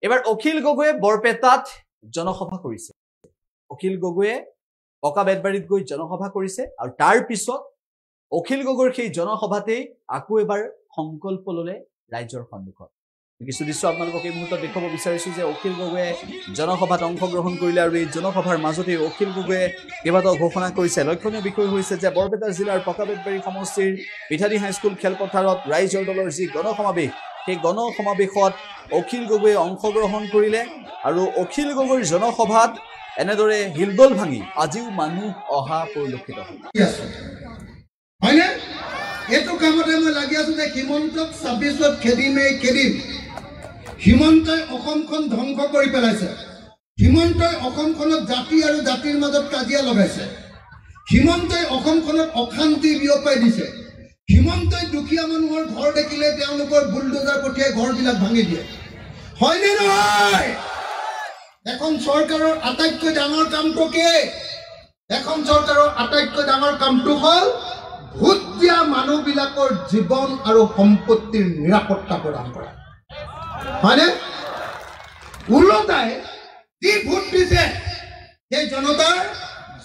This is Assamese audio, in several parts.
এবাৰ অখিল গগৈয়ে বৰপেটাত জনসভা কৰিছে অখিল গগৈয়ে অকা বেদবাৰীত গৈ জনসভা কৰিছে আৰু তাৰ পিছত অখিল গগৈৰ সেই জনসভাতেই আকৌ এবাৰ সংকল্প ললে ৰাজ্যৰ সন্মুখত কিছু দৃশ্য আপোনালোকক এই মুহূৰ্তত দেখাব বিচাৰিছো যে অখিল গগৈয়ে জনসভাত অংশগ্ৰহণ কৰিলে আৰু এই জনসভাৰ মাজতে অখিল গগৈয়ে কেইবাটাও ঘোষণা কৰিছে লক্ষণীয় বিষয় হৈছে যে বৰপেটা জিলাৰ পকাবেদবাৰী সমষ্টিৰ পিঠানী হাইস্কুল খেলপথাৰত ৰাইজৰ দলৰ যি গণসমাৱেশ সেই গণসমাৱেশত অখিল গগৈয়ে অংশগ্ৰহণ কৰিলে আৰু অখিল গগৈৰ জনসভাত এনেদৰে হিলদল ভাঙি আজিও মানুহ অহা পৰিলক্ষিত হয়নে এটো কামতে মই লাগি আছো যে হিমন্তক 26ত খেদিম হিমন্তই অসমখন ধ্বংস কৰি পেলাইছে হিমন্তই অসমখনত জাতি আৰু জাতিৰ মাজত কাজিয়া লগাইছে হিমন্তই অসমখনত অশান্তি বিয়পাই দিছে হিমন্তই দুখীয়া মানুহৰ ঘৰ দেখিলে তেওঁলোকৰ বুলডোজাৰ পঠিয়াই ঘৰবিলাক ভাঙি দিয়ে হয়নে নহয় এখন চৰকাৰৰ আটাইতকৈ ডাঙৰ কামটো কি এখন চৰকাৰৰ আটাইতকৈ ডাঙৰ কামটো হ'ল ভোট দিয়া মানুহবিলাকৰ জীৱন আৰু সম্পত্তিৰ নিৰাপত্তা প্ৰদান কৰা হয়নে উল্টাই যি ভোট দিছে সেই জনতাৰ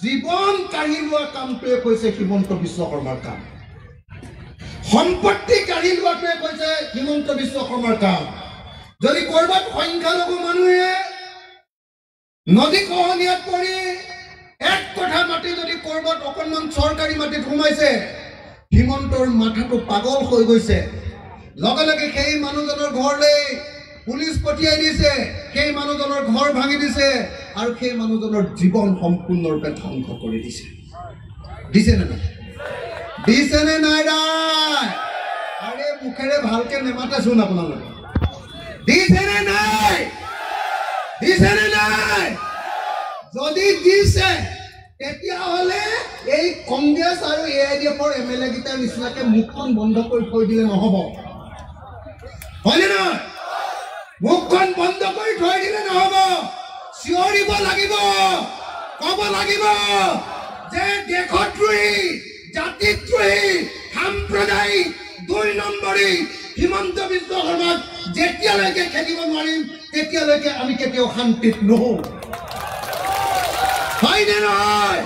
জীৱন কাঢ়ি লোৱা কামটোৱে কৈছে হিমন্ত বিশ্ব শৰ্মাৰ কাম সম্পত্তি কাঢ়ি লোৱাটোৱে কৈছে হিমন্ত বিশ্ব শৰ্মাৰ কাম যদি কৰবাত সংখ্যালঘু মানুহে নদী খহনীয়াত পৰি এক কথা মাটি যদি কৰবাত অকণমান চৰকাৰী মাটিত সোমাইছে হিমন্তৰ মাথাটো পাগল হৈ গৈছে লগে লগে সেই মানুহজনৰ ঘৰলৈ পুলিচ পঠিয়াই দিছে সেই মানুহজনৰ ঘৰ ভাঙি দিছে আৰু সেই মানুহজনৰ জীৱন সম্পূৰ্ণৰূপে ধ্বংস কৰি দিছে দিছে নে নাই আৰে মুখেৰে ভালকে নেমাতাচোন আপোনালোকে দিছে নে নাই যদি দিছে তেতিয়াহ'লে এই কংগ্ৰেছ আৰু এআইডিএফৰ এমএলএ গীতাৰ নিচিনাকে মুখখন বন্ধ কৰি থৈ দিলে নহ'ব হয়নে নহয় মুখখন বন্ধ কৰি থৈ দিলে নহ'ব চিঞৰিব লাগিব ক'ব লাগিব যে দেশদ্ৰোহী জাতিদ্ৰোহী সাম্প্ৰদায়িক 2 নম্বৰী হিমন্ত বিশ্ব শৰ্মাক যেতিয়ালৈকে খেদিব নোৱাৰিম তেতিয়ালৈকে আমি কেতিয়াও শান্তিত নহওঁ হয়নে নহয়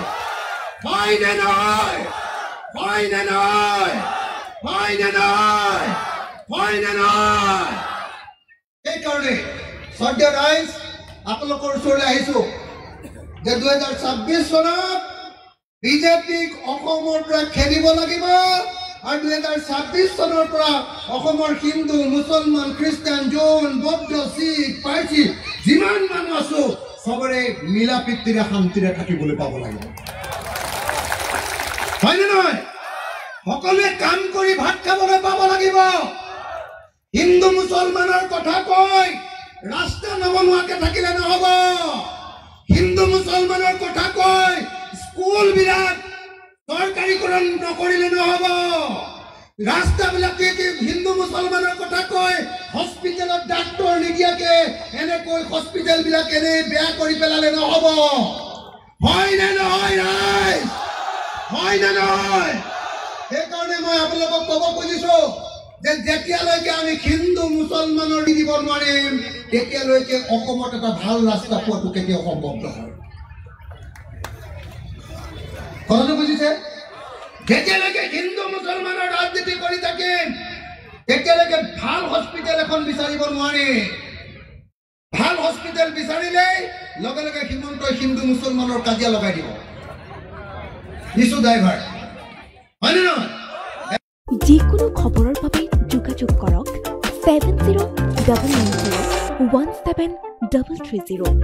সেইকাৰণে শ্ৰদ্ধেয় ৰাইজ আপোনালোকৰ ওচৰলৈ আহিছো যে 2026 চনত বিজেপিক অসমৰ পৰা খেদিব লাগিব আৰু 2026 চনৰ পৰা অসমৰ হিন্দু মুছলমান খ্ৰীষ্টান জৈন বৌদ্ধ শিখ পাৰ্চী যিমান মানুহ আছো সবৰে মিলা প্ৰীতিৰে শান্তিৰে থাকিবলৈ পাব লাগিব হয়নে নহয় সকলোৱে কাম কৰি ভাত খাবলৈ পাব লাগিব হিন্দু মুছলমানৰ কথা কয় ৰাস্তা নবনোৱাকে থাকিলে নহ'ব হিন্দু মুছলমানৰ কথা কয় স্কুলবিলাক চৰকাৰীকৰণ নকৰিলে নহ'ব ৰাস্তাবিলাকে হিন্দু মুছলমানৰ কথা কয় হস্পিটেলত ডাক্তৰ নিদিয়াকে এনেকৈ হস্পিটেলবিলাক এনে বেয়া কৰি পেলালে নহ'ব হয়নে নহয় ৰাইজ হয়নে নহয় সেইকাৰণে মই আপোনালোকক ক'ব খুজিছো যে যেতিয়ালৈকে আমি হিন্দু মুছলমানৰ দিব নোৱাৰিম তেতিয়ালৈকে অসমত এটা ভাল ৰাস্তা পোৱাটো কেতিয়াও সম্ভৱ নহয় কথাটো বুজিছে যেতিয়ালৈকে হিন্দু মুছলমানৰ ৰাজনীতি কৰি থাকিম তেতিয়ালৈকে ভাল হস্পিটেল এখন বিচাৰিব নোৱাৰি ভাল হস্পিটেল বিচাৰিলে লগে লগে হিমন্তই হিন্দু মুছলমানৰ কাজিয়া লগাই দিব নিশ্চয় ড্ৰাইভাৰ হয়নে নহয় যিকোনো খবৰৰ বাবে যোগাযোগ কৰক 7099017330